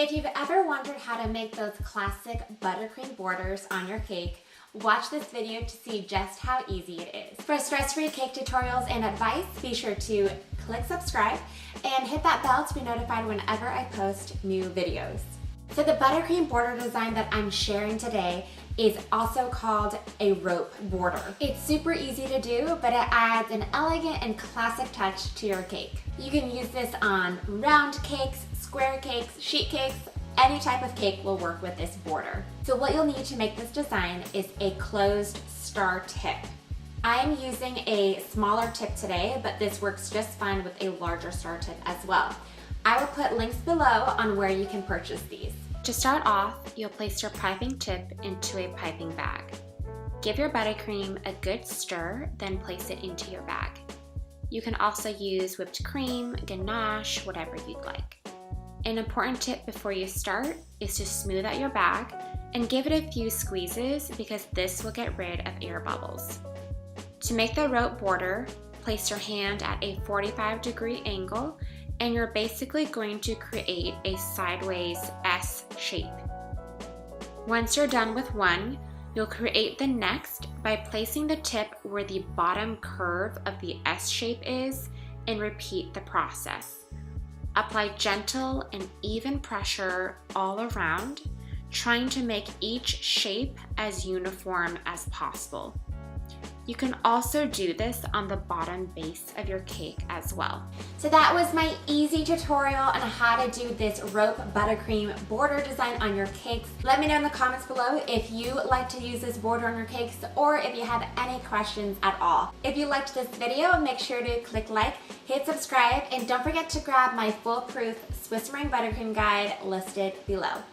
If you've ever wondered how to make those classic buttercream borders on your cake, watch this video to see just how easy it is. For stress-free cake tutorials and advice, be sure to click subscribe and hit that bell to be notified whenever I post new videos. So the buttercream border design that I'm sharing today is also called a rope border. It's super easy to do, but it adds an elegant and classic touch to your cake. You can use this on round cakes, square cakes, sheet cakes, any type of cake will work with this border. So what you'll need to make this design is a closed star tip. I'm using a smaller tip today, but this works just fine with a larger star tip as well. I will put links below on where you can purchase these. To start off, you'll place your piping tip into a piping bag. Give your buttercream a good stir, then place it into your bag. You can also use whipped cream, ganache, whatever you'd like. An important tip before you start is to smooth out your bag and give it a few squeezes because this will get rid of air bubbles. To make the rope border, place your hand at a 45-degree angle and you're basically going to create a sideways S shape. Once you're done with one, you'll create the next by placing the tip where the bottom curve of the S shape is and repeat the process. Apply gentle and even pressure all around, trying to make each shape as uniform as possible. You can also do this on the bottom base of your cake as well. So that was my easy tutorial on how to do this rope buttercream border design on your cakes. Let me know in the comments below if you like to use this border on your cakes or if you have any questions at all. If you liked this video, make sure to click like, hit subscribe, and don't forget to grab my foolproof Swiss meringue buttercream guide listed below.